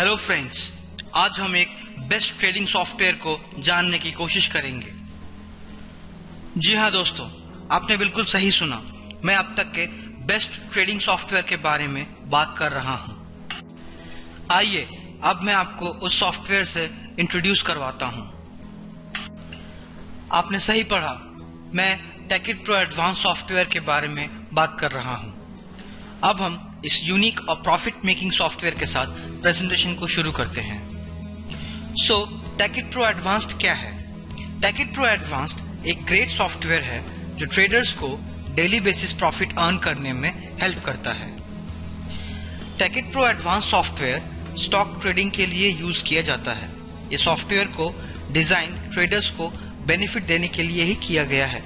Hello friends, आज हम एक बेस्ट ट्रेडिंग सॉफ्टवेयर को जानने की कोशिश करेंगे। जी हाँ दोस्तों, आपने बिल्कुल सही सुना। मैं अब तक के बेस्ट ट्रेडिंग सॉफ्टवेयर के बारे में बात कर रहा हूँ। आइए अब मैं आपको उस सॉफ्टवेयर से इंट्रोड्यूस करवाता हूँ। आपने सही पढ़ा, मैं टेकिट प्रो एडवांस सॉफ्टवेयर के बारे में बात कर रहा हूँ। अब हम इस यूनिक और प्रॉफिट मेकिंग सॉफ्टवेयर के साथ प्रेजेंटेशन को शुरू करते हैं। टेकिट प्रो एडवांस्ड क्या है? टेकिट प्रो एडवांस्ड एक ग्रेट सॉफ्टवेयर है जो ट्रेडर्स को डेली बेसिस प्रॉफिट अर्न करने में हेल्प करता है। Tekit pro advance software stock trading के लिए यूज किया जाता है। ये सॉफ्टवेयर को डिजाइन ट्रेडर्स को बेनिफिट देने के लिए ही किया गया है।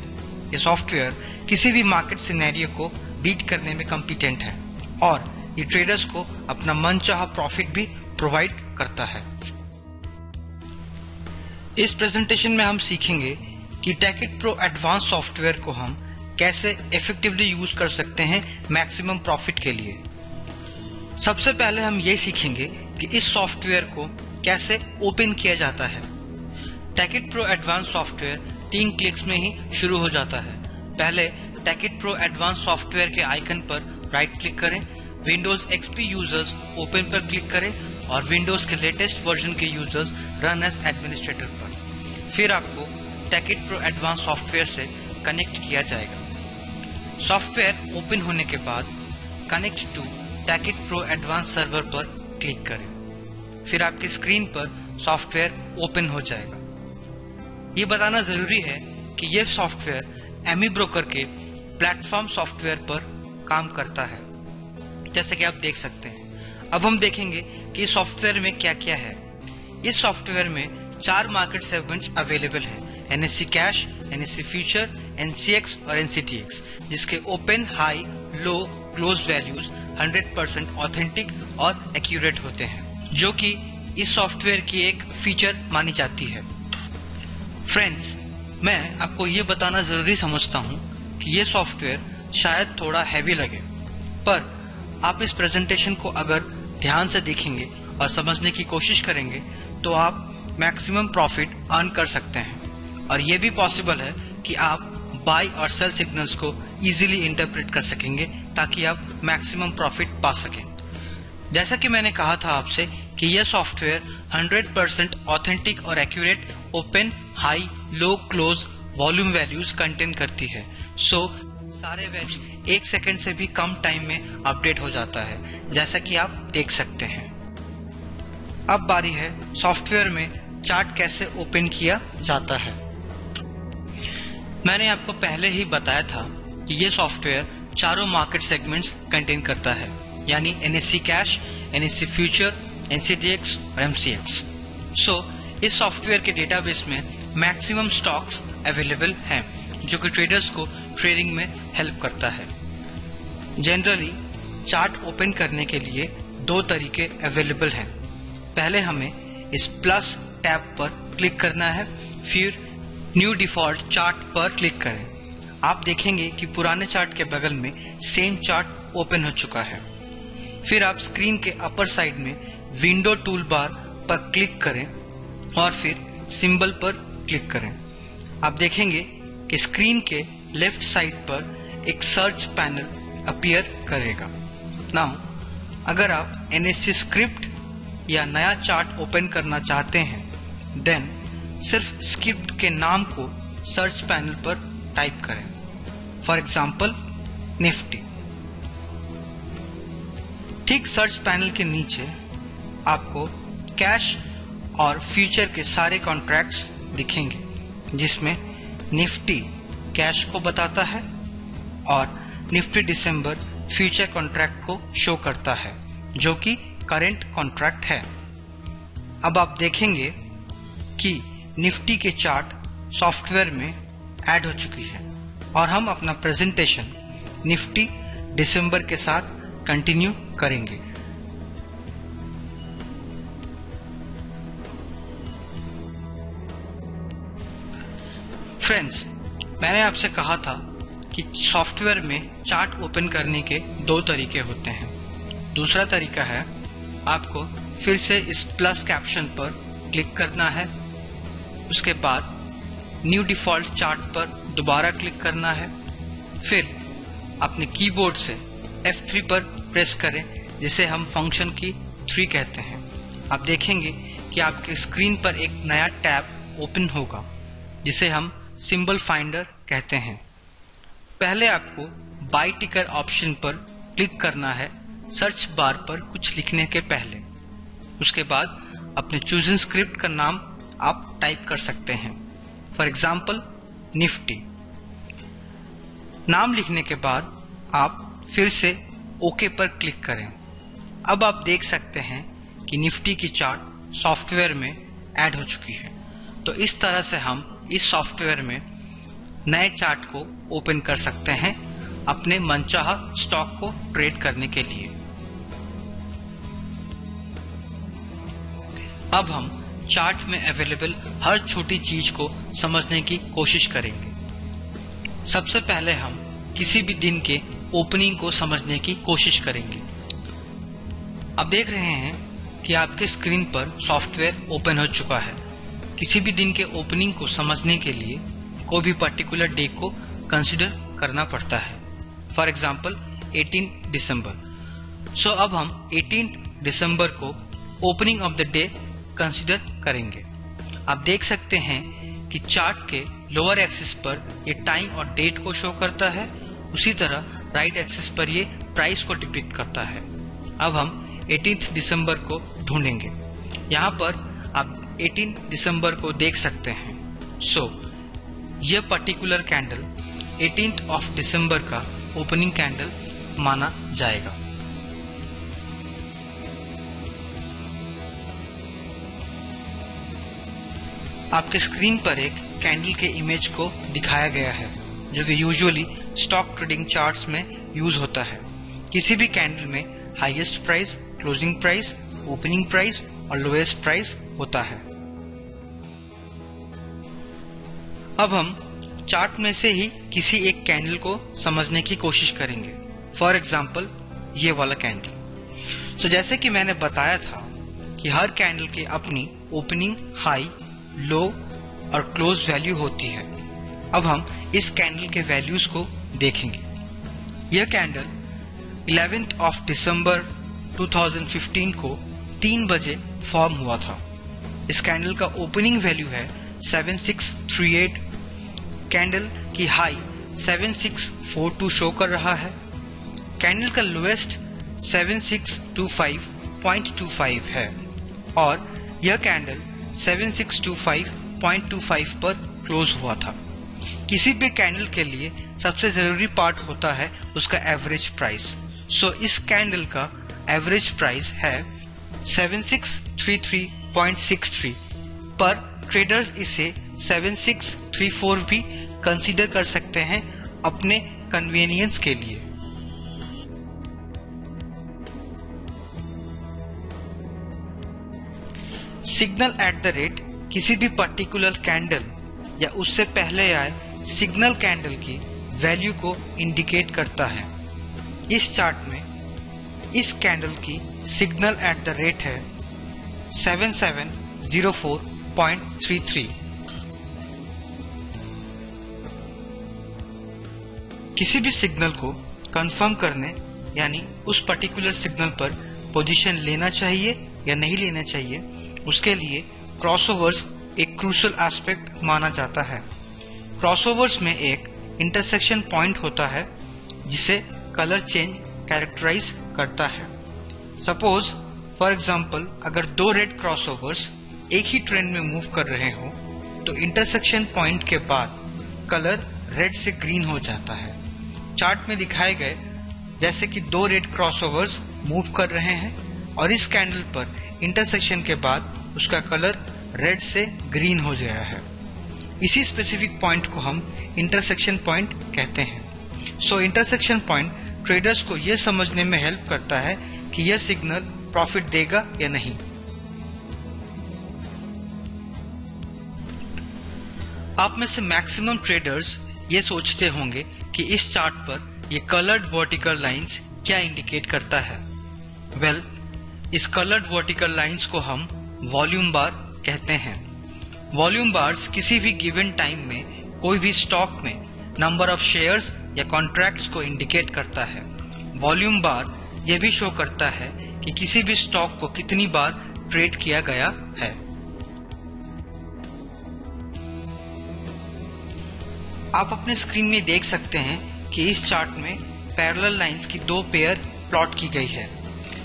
ये सॉफ्टवेयर किसी भी मार्केट सिनेरियो को बीट करने में कॉम्पिटेंट है और ये ट्रेडर्स को अपना मनचाहा प्रॉफिट भी प्रोवाइड करता है। इस प्रेजेंटेशन में हम सीखेंगे कि टेकिट प्रो एडवांस सॉफ्टवेयर को हम कैसे इफेक्टिवली यूज कर सकते हैं मैक्सिमम प्रॉफिट के लिए। सबसे पहले हम ये सीखेंगे कि इस सॉफ्टवेयर को कैसे ओपन किया जाता है। Tekit pro advance software 3 clicks में ही शुरू हो जाता है। पहले टेकिट प्रो एडवांस सॉफ्टवेयर के आइकन पर राइट क्लिक करें, विंडोज एक्सपी यूजर्स ओपन पर क्लिक करें और विंडोज के लेटेस्ट वर्जन के यूजर्स रन एज एडमिनिस्ट्रेटर पर। फिर आपको टेकिट प्रो एडवांस सॉफ्टवेयर से कनेक्ट किया जाएगा। सॉफ्टवेयर ओपन होने के बाद connect to Tekit pro advance server पर क्लिक करें। फिर आपकी स्क्रीन पर सॉफ्टवेयर ओपन हो जाएगा। ये बताना जरूरी है कि यह सॉफ्टवेयर एमी ब्रोकर के प्लेटफॉर्म सॉफ्टवेयर पर काम करता है, जैसे कि आप देख सकते हैं। अब हम देखेंगे कि इस सॉफ्टवेयर में क्या क्या है। इस सॉफ्टवेयर में 4 मार्केट सेगमेंट्स अवेलेबल हैं: एनएससी कैश, एनएससी फ्यूचर, एनसीएक्स और एनसीटीएक्स, जिसके ओपन, हाई, लो, क्लोज वैल्यूज 100% ऑथेंटिक और एक्यूरेट होते हैं, जो कि इस सॉफ्टवेयर की एक फीचर मानी जाती है। फ्रेंड्स, मैं आपको ये बताना जरूरी समझता हूँ कि ये सॉफ्टवेयर शायद थोड़ा हैवी लगे, पर आप इस प्रेजेंटेशन को अगर ध्यान से देखेंगे और समझने की कोशिश करेंगे तो आप मैक्सिमम प्रॉफिट अर्न कर सकते हैं। और ये भी पॉसिबल है कि आप बाय और सेल सिग्नल्स को इजीली इंटरप्रेट कर सकेंगे ताकि आप मैक्सिमम प्रॉफिट पा सकें। जैसा कि मैंने कहा था आपसे कि यह सॉफ्टवेयर 100% ऑथेंटिक और एक्यूरेट ओपन, हाई, लो, क्लोज वॉल्यूम वैल्यूज कंटेन करती है। सारे वैल्यूज 1 सेकेंड से भी कम टाइम में अपडेट हो जाता है, जैसा कि आप देख सकते हैं। अब बारी है सॉफ्टवेयर में चार्ट कैसे ओपन किया जाता है। मैंने आपको पहले ही बताया था कि यह सॉफ्टवेयर चारों मार्केट सेगमेंट्स कंटेन करता है, यानी एनएससी कैश, एनएससी फ्यूचर, एनसीटीएक्स और एमसीएक्स। इस सॉफ्टवेयर के डेटाबेस में मैक्सिमम स्टॉक्स अवेलेबल हैं, जो कि ट्रेडर्स को ट्रेडिंग में हेल्प करता है। जनरली चार्ट ओपन करने के लिए 2 तरीके अवेलेबल हैं। पहले हमें इस प्लस टैब पर क्लिक करना है, फिर न्यू डिफॉल्ट चार्ट पर क्लिक करें। आप देखेंगे कि पुराने चार्ट के बगल में सेम चार्ट ओपन हो चुका है। फिर आप स्क्रीन के अपर साइड में विंडो टूल बार पर क्लिक करें और फिर सिंबल पर क्लिक करें। आप देखेंगे कि स्क्रीन के लेफ्ट साइड पर एक सर्च पैनल अपीयर करेगा। नाउ अगर आप एनएससी स्क्रिप्ट या नया चार्ट ओपन करना चाहते हैं, देन सिर्फ स्क्रिप्ट के नाम को सर्च पैनल पर टाइप करें। For example Nifty. ठीक सर्च पैनल के नीचे आपको कैश और फ्यूचर के सारे कॉन्ट्रैक्ट्स दिखेंगे, जिसमें निफ्टी कैश को बताता है और निफ्टी दिसंबर फ्यूचर कॉन्ट्रैक्ट को शो करता है, जो कि करंट कॉन्ट्रैक्ट है। अब आप देखेंगे कि निफ्टी के चार्ट सॉफ्टवेयर में ऐड हो चुकी है और हम अपना प्रेजेंटेशन निफ्टी दिसंबर के साथ कंटिन्यू करेंगे। फ्रेंड्स, मैंने आपसे कहा था कि सॉफ्टवेयर में चार्ट ओपन करने के 2 तरीके होते हैं। दूसरा तरीका है आपको फिर से इस प्लस कैप्शन पर क्लिक करना है। उसके बाद न्यू डिफॉल्ट चार्ट पर दोबारा क्लिक करना है। फिर अपने कीबोर्ड से F3 पर प्रेस करें, जिसे हम फंक्शन की 3 कहते हैं। आप देखेंगे कि आपके स्क्रीन पर एक नया टैब ओपन होगा, जिसे हम सिंबल फाइंडर कहते हैं। पहले आपको बाय टिकर ऑप्शन पर क्लिक करना है सर्च बार पर कुछ लिखने के पहले। उसके बाद अपने चूजन स्क्रिप्ट का नाम आप टाइप कर सकते हैं, फॉर एग्जाम्पल निफ्टी। नाम लिखने के बाद आप फिर से ओके पर क्लिक करें। अब आप देख सकते हैं कि निफ्टी की चार्ट सॉफ्टवेयर में ऐड हो चुकी है। तो इस तरह से हम इस सॉफ्टवेयर में नए चार्ट को ओपन कर सकते हैं अपने मनचाहा स्टॉक को ट्रेड करने के लिए। अब हम चार्ट में अवेलेबल हर छोटी चीज को समझने की कोशिश करेंगे। सबसे पहले हम किसी भी दिन के ओपनिंग को समझने की कोशिश करेंगे। आप देख रहे हैं कि आपके स्क्रीन पर सॉफ्टवेयर ओपन हो चुका है। किसी भी दिन के ओपनिंग को समझने के लिए कोई भी पर्टिकुलर डे को कंसिडर करना पड़ता है, फॉर एग्जाम्पल 18 दिसंबर। सो अब हम 18 दिसंबर को opening of the day consider करेंगे। आप देख सकते हैं कि चार्ट के लोअर एक्सिस पर ये टाइम और डेट को शो करता है, उसी तरह राइट एक्सिस पर ये प्राइस को डिपिक्ट करता है। अब हम 18 दिसंबर को ढूंढेंगे। यहाँ पर आप 18 दिसंबर को देख सकते हैं। सो यह particular candle 18th of December का ओपनिंग कैंडल माना जाएगा। आपके स्क्रीन पर एक कैंडल के इमेज को दिखाया गया है, जो कि यूजुअली स्टॉक ट्रेडिंग चार्ट्स में यूज होता है। किसी भी कैंडल में highest price, closing price, opening price और लोएस्ट प्राइस होता है। अब हम चार्ट में से ही किसी एक कैंडल को समझने की कोशिश करेंगे, फॉर एग्जाम्पल ये वाला कैंडल। तो जैसे कि मैंने बताया था कि हर कैंडल की अपनी ओपनिंग, हाई, लो और क्लोज वैल्यू होती है। अब हम इस कैंडल के वैल्यूज को देखेंगे। यह कैंडल 11th ऑफ दिसंबर 2015 को 3 बजे फॉर्म हुआ था। इस कैंडल का ओपनिंग वैल्यू है 7638। कैंडल की हाई 7642 शो कर रहा है। कैंडल का लोएस्ट 7625.25 है और यह कैंडल 7625.25 पर क्लोज हुआ था। किसी भी कैंडल के लिए सबसे जरूरी पार्ट होता है उसका एवरेज प्राइस। सो इस कैंडल का एवरेज प्राइस है 7633.63, पर ट्रेडर्स इसे 7634 भी कंसीडर कर सकते हैं अपने कन्वीनियंस के लिए। सिग्नल एट द रेट किसी भी पर्टिकुलर कैंडल या उससे पहले आए सिग्नल कैंडल की वैल्यू को इंडिकेट करता है। इस चार्ट में इस कैंडल की सिग्नल एट द रेट है 7704.33। किसी भी सिग्नल को कंफर्म करने यानी उस पर्टिकुलर सिग्नल पर पोजीशन लेना चाहिए या नहीं लेना चाहिए, उसके लिए क्रॉसओवर्स एक क्रूशियल एस्पेक्ट माना जाता है। क्रॉसओवर्स में एक इंटरसेक्शन पॉइंट होता है जिसे कलर चेंज कैरेक्टराइज करता है। सपोज फॉर एग्जांपल अगर 2 रेड क्रॉसओवर्स एक ही ट्रेंड में मूव कर रहे हो तो इंटरसेक्शन पॉइंट के बाद कलर रेड से ग्रीन हो जाता है। चार्ट में दिखाए गए जैसे कि 2 रेड क्रॉसओवर्स मूव कर रहे हैं और इस कैंडल पर इंटरसेक्शन के बाद उसका कलर रेड से ग्रीन हो गया है। इसी स्पेसिफिक पॉइंट को हम इंटरसेक्शन पॉइंट कहते हैं। सो इंटरसेक्शन पॉइंट ट्रेडर्स को यह समझने में हेल्प करता है कि यह सिग्नल प्रॉफिट देगा या नहीं। आप में से मैक्सिमम ट्रेडर्स ये सोचते होंगे कि इस चार्ट पर ये कलर्ड वर्टिकल लाइंस क्या इंडिकेट करता है। वेल, इस कलर्ड वर्टिकल लाइंस को हम वॉल्यूम बार कहते हैं। वॉल्यूम बार्स किसी भी गिवन टाइम में कोई भी स्टॉक में नंबर ऑफ शेयर्स या कॉन्ट्रैक्ट्स को इंडिकेट करता है। वॉल्यूम बार यह भी शो करता है कि किसी भी स्टॉक को कितनी बार ट्रेड किया गया है। आप अपने स्क्रीन में देख सकते हैं कि इस चार्ट में पैरेलल लाइंस की दो पेयर प्लॉट की गई है।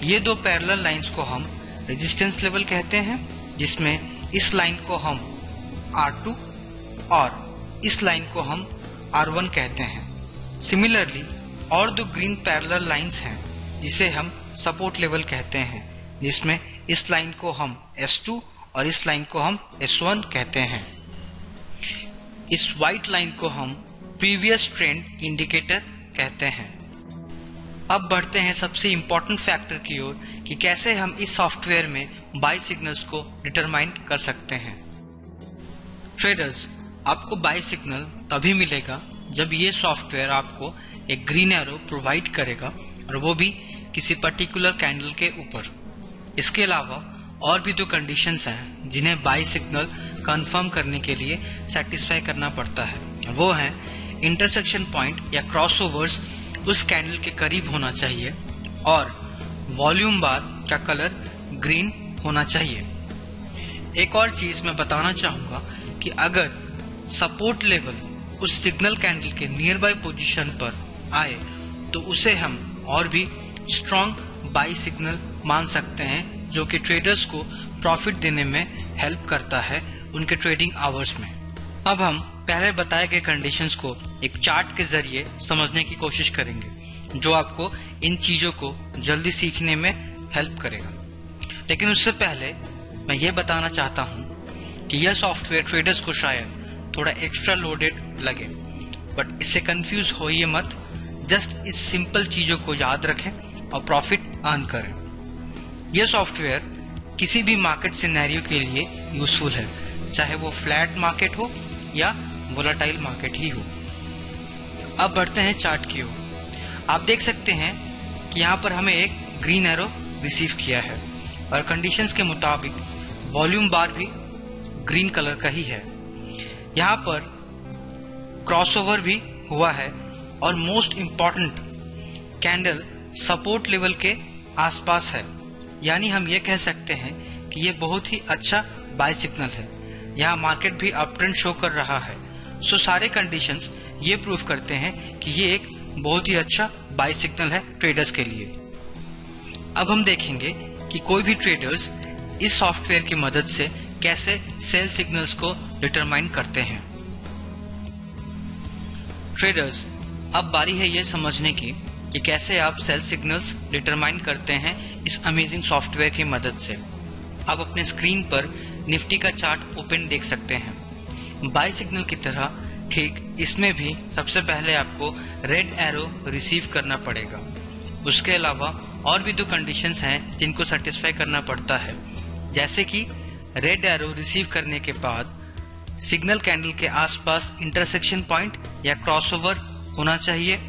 ये दो पैरेलल लाइंस को हम रेजिस्टेंस लेवल कहते हैं, जिसमें इस लाइन को हम R2 और इस लाइन को हम R1 कहते हैं। सिमिलरली और दो ग्रीन पैरेलल लाइंस हैं जिसे हम सपोर्ट लेवल कहते हैं, जिसमें इस लाइन को हम S2 और इस लाइन को हम S1 कहते हैं। इस व्हाइट लाइन को हम प्रीवियस ट्रेंड इंडिकेटर कहते हैं। अब बढ़ते हैं सबसे इम्पोर्टेंट फैक्टर की ओर कि कैसे हम इस सॉफ्टवेयर में बाय सिग्नल्स को डिटरमाइन कर सकते हैं। ट्रेडर्स, आपको बाय सिग्नल तभी मिलेगा जब ये सॉफ्टवेयर आपको एक ग्रीन एरो प्रोवाइड करेगा, और वो भी किसी पर्टिकुलर कैंडल के ऊपर। इसके अलावा और भी दो कंडीशंस हैं जिन्हें बाय सिग्नल कंफर्म करने के लिए सेटिस्फाई करना पड़ता है। वो है इंटरसेक्शन पॉइंट या क्रॉसओवर्स उस कैंडल के करीब होना चाहिए, और वॉल्यूम बार का कलर ग्रीन होना चाहिए। एक और चीज मैं बताना चाहूंगा कि अगर सपोर्ट लेवल उस सिग्नल कैंडल के नियर बाय पोजीशन पर आए तो उसे हम और भी स्ट्रॉन्ग बाय सिग्नल मान सकते हैं, जो कि ट्रेडर्स को प्रॉफिट देने में हेल्प करता है उनके ट्रेडिंग आवर्स में। अब हम पहले बताए गए कंडीशंस को एक चार्ट के जरिए समझने की कोशिश करेंगे, जो आपको इन चीजों को जल्दी सीखने में हेल्प करेगा। लेकिन उससे पहले मैं ये बताना चाहता हूँ कि यह सॉफ्टवेयर ट्रेडर्स को शायद थोड़ा एक्स्ट्रा लोडेड लगे, बट इससे कंफ्यूज होइए मत। जस्ट इस सिंपल चीजों को याद रखें और प्रॉफिट अर्न करें। यह सॉफ्टवेयर किसी भी मार्केट सिनेरियो के लिए यूजफुल है, चाहे वो फ्लैट मार्केट हो या वोलेटाइल मार्केट ही हो। अब बढ़ते हैं चार्ट की ओर। आप देख सकते हैं कि यहाँ पर हमें एक ग्रीन एरो रिसीव किया है, और कंडीशंस के मुताबिक वॉल्यूम बार भी ग्रीन कलर का ही है। यहाँ पर क्रॉसओवर भी हुआ है, और most important candle support level के आसपास है, यानी हम ये कह सकते हैं कि ये बहुत ही अच्छा बाय सिग्नल है। यहाँ मार्केट भी अप ट्रेंड शो कर रहा है। सो सारे कंडीशंस ये प्रूव करते हैं कि ये एक बहुत ही अच्छा बाय सिग्नल है ट्रेडर्स के लिए। अब हम देखेंगे कि कोई भी ट्रेडर्स इस सॉफ्टवेयर की मदद से कैसे सेल सिग्नल्स को डिटरमाइन करते हैं। ट्रेडर्स, अब बारी है ये समझने की कि कैसे आप सेल सिग्नल्स डिटरमाइन करते हैं इस अमेजिंग सॉफ्टवेयर की मदद से। आप अपने स्क्रीन पर निफ्टी का चार्ट ओपन देख सकते हैं। बाय सिग्नल की तरह ठीक इसमें भी सबसे पहले आपको रेड एरो रिसीव करना पड़ेगा। उसके अलावा और भी दो कंडीशंस हैं जिनको सेटिस्फाई करना पड़ता है, जैसे कि रेड एरो रिसीव करने के बाद सिग्नल कैंडल के आसपास इंटरसेक्शन पॉइंट या क्रॉसओवर होना चाहिए,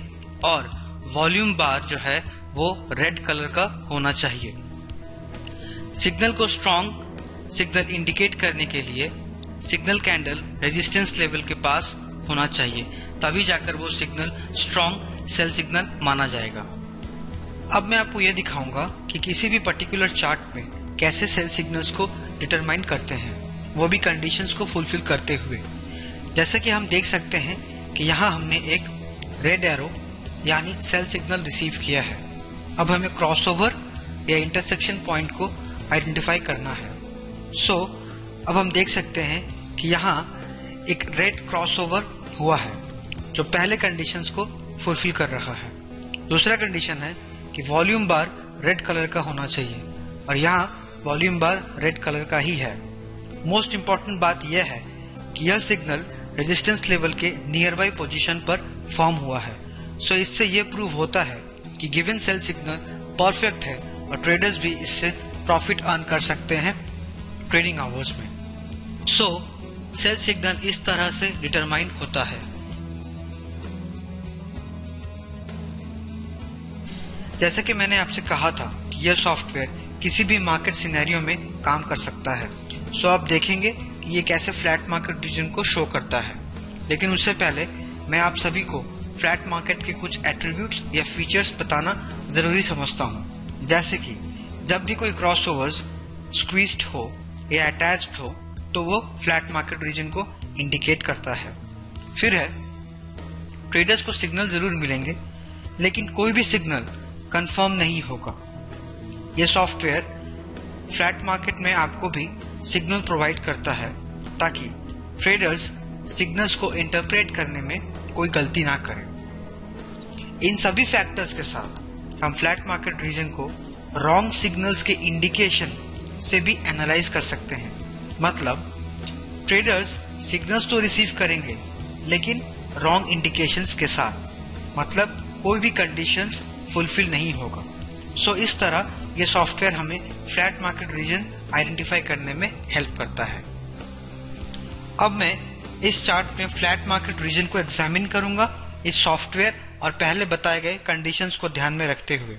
और वॉल्यूम बार जो है वो रेड कलर का होना चाहिए। सिग्नल को स्ट्रॉन्ग सिग्नल इंडिकेट करने के लिए सिग्नल कैंडल रेजिस्टेंस लेवल के पास होना चाहिए, तभी जाकर वो सिग्नल स्ट्रॉन्ग सेल सिग्नल माना जाएगा। अब मैं आपको यह दिखाऊंगा कि किसी भी पर्टिकुलर चार्ट में कैसे सेल सिग्नल्स को डिटरमाइन करते हैं, वो भी कंडीशंस को फुलफिल करते हुए। जैसे कि हम देख सकते हैं कि यहाँ हमने एक रेड एरो यानी सेल सिग्नल रिसीव किया है। अब हमें क्रॉसओवर या इंटरसेक्शन पॉइंट को आइडेंटिफाई करना है। सो अब हम देख सकते हैं कि यहाँ एक रेड क्रॉसओवर हुआ है, जो पहले कंडीशंस को फुलफिल कर रहा है। दूसरा कंडीशन है कि वॉल्यूम बार रेड कलर का होना चाहिए, और यहाँ वॉल्यूम बार रेड कलर का ही है। मोस्ट इम्पॉर्टेंट बात यह है कि यह सिग्नल रेजिस्टेंस लेवल के नियर बाय पोजीशन पर फॉर्म हुआ है। सो इससे यह प्रूव होता है कि गिवन सेल सिग्नल परफेक्ट है, और ट्रेडर्स भी इससे प्रॉफिट अर्न कर सकते हैं ट्रेडिंग आवर्स में। सो सेल सिग्नल इस तरह से डिटरमाइन होता है। जैसे कि मैंने आपसे कहा था कि यह सॉफ्टवेयर किसी भी मार्केट सिनेरियो में काम कर सकता है। सो आप देखेंगे कि ये कैसे फ्लैट मार्केट रीजन को शो करता है। लेकिन उससे पहले मैं आप सभी को फ्लैट मार्केट के कुछ एट्रीब्यूट्स या फीचर्स बताना जरूरी समझता हूँ। जैसे कि जब भी कोई क्रॉसओवर्स स्क्वीज्ड हो या अटैच्ड हो तो वो फ्लैट मार्केट रीजन को इंडिकेट करता है। फिर है ट्रेडर्स को सिग्नल जरूर मिलेंगे, लेकिन कोई भी सिग्नल कंफर्म नहीं होगा। यह सॉफ्टवेयर फ्लैट मार्केट में आपको भी सिग्नल प्रोवाइड करता है ताकि ट्रेडर्स सिग्नल्स को इंटरप्रेट करने में कोई गलती ना करें। इन सभी फैक्टर्स के साथ हम फ्लैट मार्केट रीजन को रॉन्ग सिग्नल्स के इंडिकेशन से भी एनालाइज कर सकते हैं। मतलब ट्रेडर्स सिग्नल्स तो रिसीव करेंगे लेकिन रॉन्ग इंडिकेशंस के साथ, मतलब कोई भी कंडीशंस फुलफिल नहीं होगा। सो इस तरह ये सॉफ्टवेयर हमें फ्लैट मार्केट रीजन आइडेंटिफाई करने में हेल्प करता है। अब मैं इस चार्ट में फ्लैट मार्केट रीजन को एग्जामिन करूंगा इस सॉफ्टवेयर और पहले बताए गए कंडीशंस को ध्यान में रखते हुए।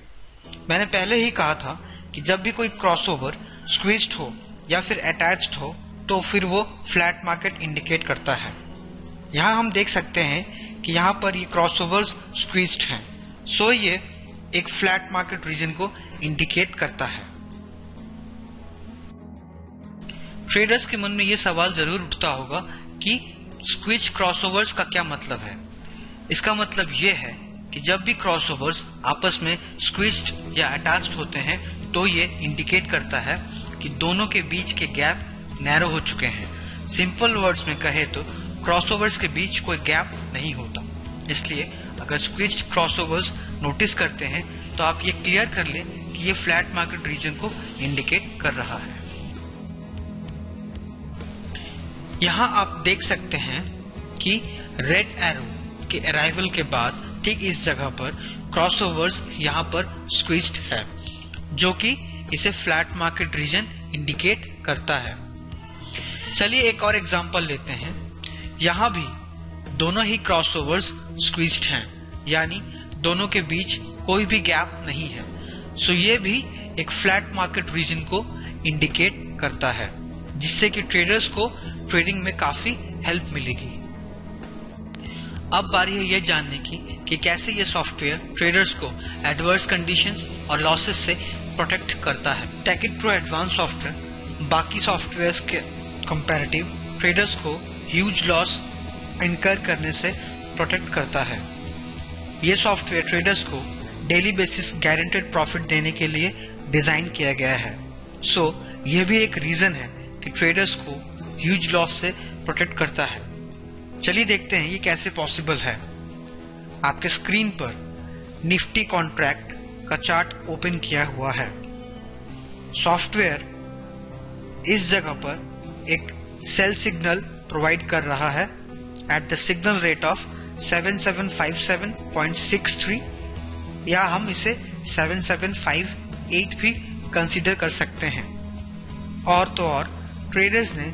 मैंने पहले ही कहा था कि जब भी कोई क्रॉसओवर स्क्वीज्ड हो या फिर अटैच्ड हो तो फिर वो फ्लैट मार्केट इंडिकेट करता है। यहाँ हम देख सकते हैं कि यहाँ पर ये क्रॉसओवर्स स्क्वीज्ड हैं, सो ये एक फ्लैट मार्केट रीजन को इंडिकेट करता है। ट्रेडर्स के मन में ये सवाल जरूर उठता होगा कि स्क्वीज क्रॉसओवर्स का क्या मतलब है। इसका मतलब ये है कि जब भी क्रॉसओवर्स आपस में स्क्वीज्ड या अटैच्ड होते हैं तो ये इंडिकेट करता है कि दोनों के बीच के गैप नैरो हो चुके हैं। सिंपल वर्ड्स में कहे तो क्रॉसओवर्स के बीच कोई गैप नहीं होता। इसलिए अगर स्क्वीज्ड क्रॉसओवर्स नोटिस करते हैं तो आप ये क्लियर कर लें कि ये फ्लैट मार्केट रीजन को इंडिकेट कर रहा है। यहाँ आप देख सकते हैं कि रेड एरो के अराइवल के बाद ठीक इस जगह पर क्रॉसओवर्स यहाँ पर स्क्वीज्ड है, जो कि इसे फ्लैट मार्केट रीजन इंडिकेट करता है। चलिए एक और एग्जांपल लेते हैं। यहाँ भी दोनों ही क्रॉसओवर्स स्क्वीज्ड हैं, यानी दोनों के बीच कोई भी गैप नहीं है। सो ये भी एक फ्लैट मार्केट रीजन को इंडिकेट करता है, जिससे कि ट्रेडर्स को ट्रेडिंग में काफी हेल्प मिलेगी। अब बारी है यह जानने की कि कैसे ये सॉफ्टवेयर ट्रेडर्स को एडवर्स कंडीशंस और लॉसेस से प्रोटेक्ट करता है। टेकिट प्रो एडवांस सॉफ्टवेयर बाकी सॉफ्टवेयर्स के कंपैरेटिव ट्रेडर्स को ह्यूज लॉस इनकर करने से प्रोटेक्ट करता है। ये सॉफ्टवेयर ट्रेडर्स को डेली बेसिस गारंटेड प्रॉफिट देने के लिए डिजाइन किया गया है। सो यह भी एक रीजन है कि ट्रेडर्स को ह्यूज लॉस से प्रोटेक्ट करता है। चलिए देखते हैं ये कैसे पॉसिबल है। आपके स्क्रीन पर निफ्टी कॉन्ट्रैक्ट का चार्ट ओपन किया हुआ है। सॉफ्टवेयर इस जगह पर एक सेल सिग्नल प्रोवाइड कर रहा है at the signal rate of 7757.63, या हम इसे 7758 भी कंसीडर कर सकते हैं। और तो और ट्रेडर्स ने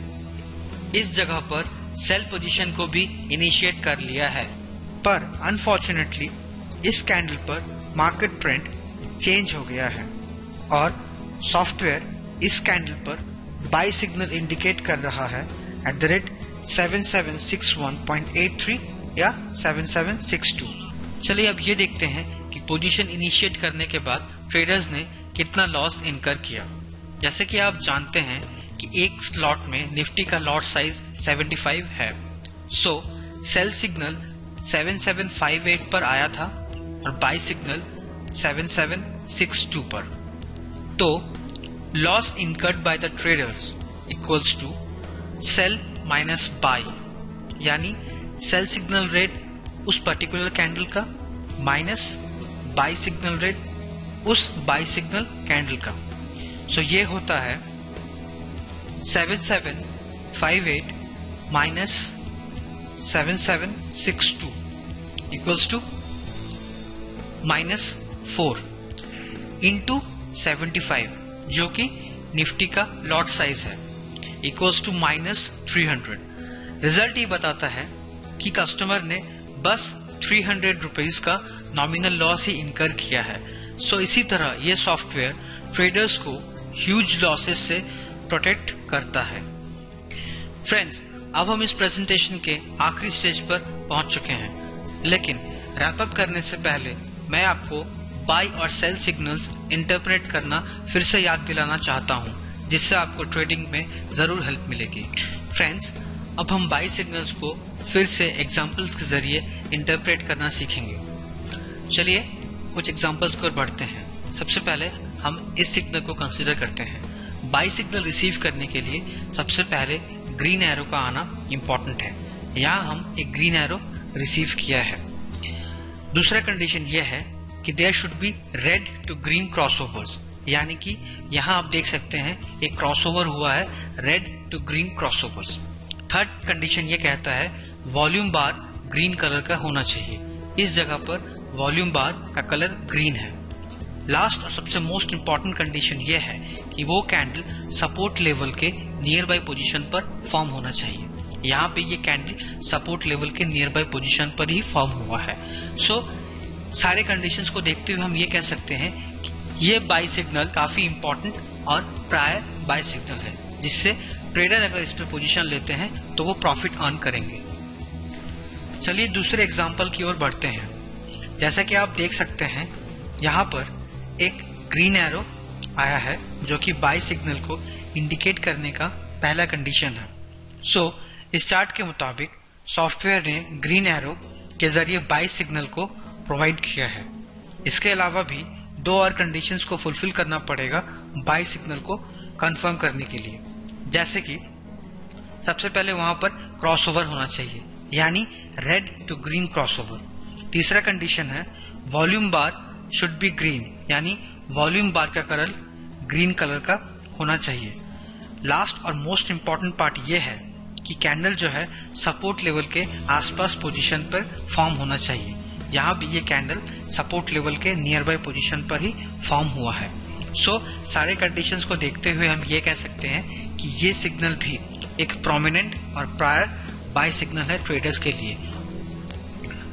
इस जगह पर सेल पोजीशन को भी इनिशिएट कर लिया है, पर अनफॉर्चुनेटली इस कैंडल पर मार्केट ट्रेंड चेंज हो गया है और सॉफ्टवेयर इस कैंडल पर बाय सिग्नल इंडिकेट कर रहा है एट द रेट 7761.83 या 7762। चलिए अब ये देखते हैं कि पोजीशन इनिशिएट करने के बाद ट्रेडर्स ने कितना लॉस इनकर किया। जैसे कि आप जानते हैं कि एक स्लॉट में निफ्टी का लॉट साइज 75 है। सो सेल सिग्नल 7758 पर आया था और बाय सिग्नल 7762 पर। तो loss incurred by the traders equals to sell minus buy, यानी सेल सिग्नल रेट उस पर्टिकुलर कैंडल का माइनस बाय सिग्नल रेट उस बाय सिग्नल कैंडल का। सो ये होता है 7758 माइनस 7762 इक्वल्स टू -4 इंटू 75, जो कि निफ्टी का लॉट साइज है, इक्वल्स टू -300। रिजल्ट ये बताता है कि कस्टमर ने बस 300 रुपीज का नॉमिनल लॉस ही इनकर किया है। सो इसी तरह ये सॉफ्टवेयर ट्रेडर्स को ह्यूज लॉसेस से प्रोटेक्ट करता है। फ्रेंड्स, अब हम इस प्रेजेंटेशन के आखिरी स्टेज पर पहुंच चुके हैं, लेकिन रैप अप करने से पहले मैं आपको बाय और सेल सिग्नल्स इंटरप्रेट करना फिर से याद दिलाना चाहता हूं, जिससे आपको ट्रेडिंग में जरूर हेल्प मिलेगी। फ्रेंड्स, अब हम बाय सिग्नल्स को फिर से एग्जांपल्स के जरिए इंटरप्रेट करना सीखेंगे। चलिए कुछ एग्जांपल्स की ओर बढ़ते हैं। सबसे पहले हम इस सिग्नल को कंसीडर करते हैं। बाय सिग्नल रिसीव करने के लिए सबसे पहले ग्रीन एरो का आना इम्पोर्टेंट है। यहाँ हम एक ग्रीन एरो रिसीव किया है। दूसरा कंडीशन यह है कि there should be red to green crossovers, यानी कि यहाँ आप देख सकते हैं एक क्रॉसओवर हुआ है red to green crossovers. Third condition ये कहता है वॉल्यूम बार ग्रीन कलर का होना चाहिए। इस जगह पर वॉल्यूम बार का कलर ग्रीन है। लास्ट और सबसे मोस्ट इंपॉर्टेंट कंडीशन ये है कि वो कैंडल सपोर्ट लेवल के नियर बाय पोजीशन पर फॉर्म होना चाहिए। यहाँ पे ये कैंडल सपोर्ट लेवल के नियर बाय पोजीशन पर ही फॉर्म हुआ है। सारे कंडीशंस को देखते हुए हम ये कह सकते हैं कि ये बाय सिग्नल काफी इंपॉर्टेंट और प्रायर बाय सिग्नल है, जिससे ट्रेडर अगर इस पे पोजीशन लेते हैं तो वो प्रॉफिट अर्न करेंगे। चलिए दूसरे एग्जांपल की ओर बढ़ते हैं। जैसा कि आप देख सकते हैं यहाँ पर एक ग्रीन एरो आया है जो कि बाय सिग्नल को इंडिकेट करने का पहला कंडीशन है। इस चार्ट के मुताबिक सॉफ्टवेयर ने ग्रीन एरो के जरिए बाय सिग्नल को प्रोवाइड किया है। इसके अलावा भी दो और कंडीशंस को फुलफिल करना पड़ेगा बाय सिग्नल को कंफर्म करने के लिए, जैसे कि सबसे पहले वहां पर क्रॉसओवर होना चाहिए, यानी रेड टू ग्रीन क्रॉसओवर। तीसरा कंडीशन है volume bar should be green, यानी वॉल्यूम बार का कलर ग्रीन कलर का होना चाहिए। लास्ट और मोस्ट इंपॉर्टेंट पार्ट यह है कि कैंडल जो है सपोर्ट लेवल के आसपास पोजीशन पर फॉर्म होना चाहिए। यहाँ भी ये कैंडल सपोर्ट लेवल के नियर बाय पोजीशन पर ही फॉर्म हुआ है। सारे कंडीशंस को देखते हुए हम ये कह सकते हैं कि ये सिग्नल भी एक प्रोमिनेंट और प्रायर बाय सिग्नल है ट्रेडर्स के लिए।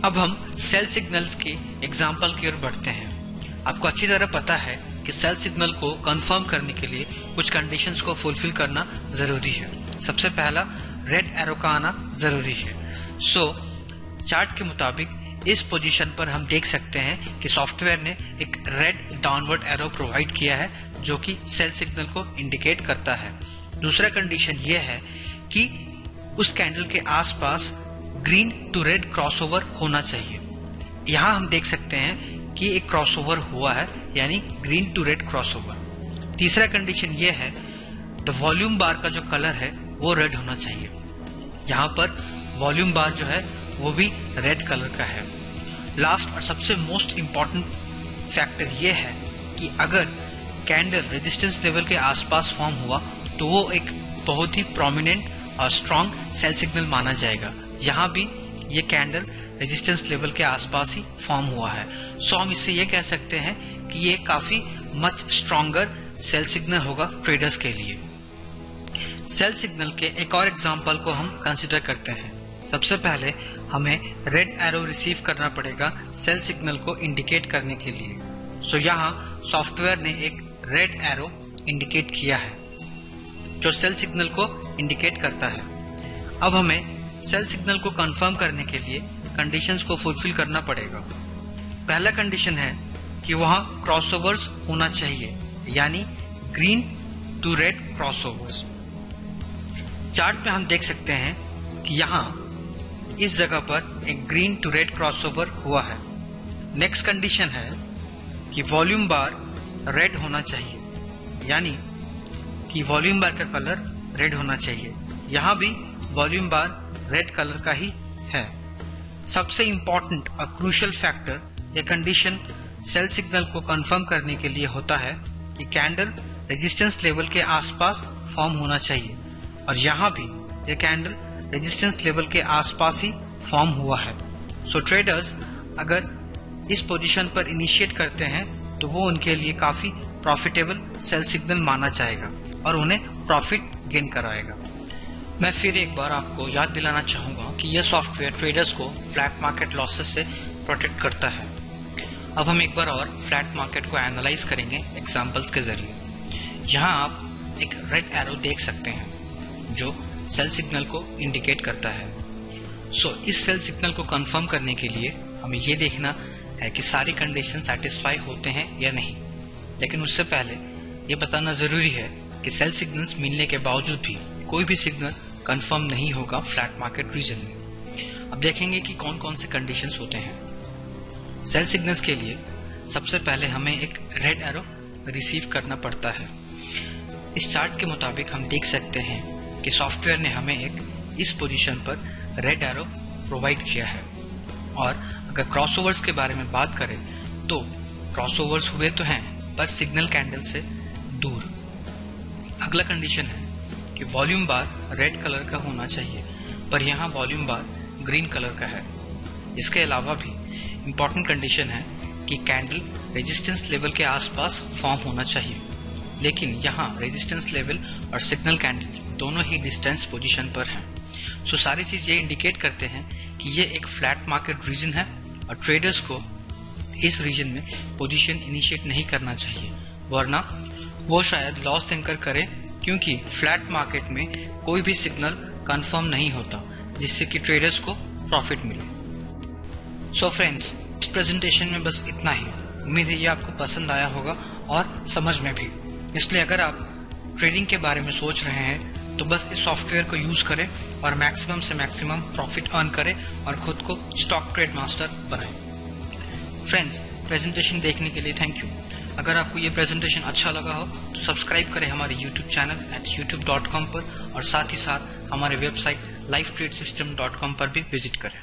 अब हम सेल सिग्नल्स के एग्जाम्पल की ओर बढ़ते हैं। आपको अच्छी तरह पता है कि सेल सिग्नल को कंफर्म करने के लिए कुछ कंडीशंस को फुलफिल करना जरूरी है। सबसे पहला रेड एरो का आना जरूरी है। चार्ट के मुताबिक इस पोजीशन पर हम देख सकते हैं कि सॉफ्टवेयर ने एक रेड डाउनवर्ड एरो प्रोवाइड किया है जो कि सेल सिग्नल को इंडिकेट करता है। दूसरा कंडीशन यह है कि उस कैंडल के आसपास ग्रीन टू रेड क्रॉसओवर होना चाहिए। यहाँ हम देख सकते हैं कि एक क्रॉसओवर हुआ है, यानी ग्रीन टू रेड क्रॉसओवर। तीसरा कंडीशन यह है द वॉल्यूम बार का जो कलर है वो रेड होना चाहिए। यहाँ पर वॉल्यूम बार जो है वो भी रेड कलर का है। लास्ट और सबसे मोस्ट इंपॉर्टेंट फैक्टर ये है कि अगर कैंडल रेजिस्टेंस लेवल के आसपास फॉर्म हुआ तो वो एक बहुत ही प्रोमिनेंट और स्ट्रॉन्ग सेल सिग्नल माना जाएगा। यहाँ भी ये कैंडल रेजिस्टेंस लेवल के आसपास ही फॉर्म हुआ है। हम इससे ये कह सकते हैं कि ये काफी मच स्ट्रॉन्गर सेल सिग्नल होगा ट्रेडर्स के लिए। सेल सिग्नल के एक और एग्जांपल को हम कंसीडर करते हैं। सबसे पहले हमें रेड एरो रिसीव करना पड़ेगा सेल सिग्नल को इंडिकेट करने के लिए। यहाँ सॉफ्टवेयर ने एक रेड एरो इंडिकेट किया है जो सेल सिग्नल को इंडिकेट करता है। अब हमें सेल सिग्नल को कंफर्म करने के लिए कंडीशंस को फुलफिल करना पड़ेगा। पहला कंडीशन है कि वहां क्रॉसओवर्स होना चाहिए, यानी green to red crossovers. Chart में हम देख सकते हैं कि यहाँ इस जगह पर एक ग्रीन टू रेड क्रॉसओवर हुआ है। नेक्स्ट कंडीशन है कि वॉल्यूम बार रेड होना चाहिए, यानी कि वॉल्यूम बार का कलर रेड होना चाहिए। यहाँ भी वॉल्यूम बार रेड कलर का ही है। सबसे इंपॉर्टेंट और क्रूशियल फैक्टर या कंडीशन सेल सिग्नल को कंफर्म करने के लिए होता है कि कैंडल रेजिस्टेंस लेवल के आसपास फॉर्म होना चाहिए, और यहाँ भी यह कैंडल रेजिस्टेंस लेवल के आसपास ही फॉर्म हुआ है। ट्रेडर्स अगर इस पोजीशन पर इनिशिएट करते हैं तो वो उनके लिए काफी प्रॉफिटेबल सेल सिग्नल माना जाएगा और उन्हें प्रॉफिट गेन कराएगा। मैं फिर एक बार आपको याद दिलाना चाहूंगा कि यह सॉफ्टवेयर ट्रेडर्स को फ्लैट मार्केट लॉसेस से प्रोटेक्ट करता है। अब हम एक बार और फ्लैट मार्केट को एनालाइज करेंगे एग्जांपल्स के जरिए। यहाँ आप एक रेड एरो देख सकते हैं जो सेल सिग्नल को इंडिकेट करता है। इस सेल सिग्नल को कंफर्म करने के लिए हमें ये देखना है कि सारे कंडीशन सेटिस्फाई होते हैं या नहीं। लेकिन उससे पहले ये बताना जरूरी है कि सेल सिग्नल्स मिलने के बावजूद भी कोई भी सिग्नल कंफर्म नहीं होगा फ्लैट मार्केट रीजन में। अब देखेंगे कि कौन कौन से कंडीशंस होते हैं। सेल सिग्नल्स के लिए सबसे पहले हमें एक रेड एरो रिसीव करना पड़ता है। इस चार्ट के मुताबिक हम देख सकते हैं कि सॉफ्टवेयर ने हमें एक इस पोजीशन पर रेड एरो प्रोवाइड किया है। और अगर क्रॉसओवर्स के बारे में बात करें तो क्रॉसओवर्स हुए तो हैं पर सिग्नल कैंडल से दूर। अगला कंडीशन है कि वॉल्यूम बार रेड कलर का होना चाहिए, पर यहाँ वॉल्यूम बार ग्रीन कलर का है। इसके अलावा भी इम्पोर्टेंट कंडीशन है कि कैंडल रेजिस्टेंस लेवल के आसपास फॉर्म होना चाहिए, लेकिन यहाँ रेजिस्टेंस लेवल और सिग्नल कैंडल दोनों ही डिस्टेंस पोजीशन पर हैं। सारी चीज ये इंडिकेट करते हैं कि ये एक फ्लैट मार्केट रीजन है और ट्रेडर्स को इस रीजन में पोजीशन इनिशिएट नहीं करना चाहिए, वरना वो शायद लॉस इंकर करें, क्योंकि फ्लैट मार्केट में कोई भी सिग्नल कंफर्म नहीं होता जिससे कि ट्रेडर्स को प्रॉफिट मिले। फ्रेंड्स, इस प्रेजेंटेशन में बस इतना ही। उम्मीद है ये आपको पसंद आया होगा और समझ में भी। इसलिए अगर आप ट्रेडिंग के बारे में सोच रहे हैं तो बस इस सॉफ्टवेयर को यूज करें और मैक्सिमम से मैक्सिमम प्रॉफिट अर्न करें और खुद को स्टॉक ट्रेड मास्टर बनाएं। फ्रेंड्स, प्रेजेंटेशन देखने के लिए थैंक यू। अगर आपको ये प्रेजेंटेशन अच्छा लगा हो तो सब्सक्राइब करें हमारे YouTube चैनल @youtube.com पर और साथ ही साथ हमारे वेबसाइट lifetradeSystem.com पर भी विजिट करें।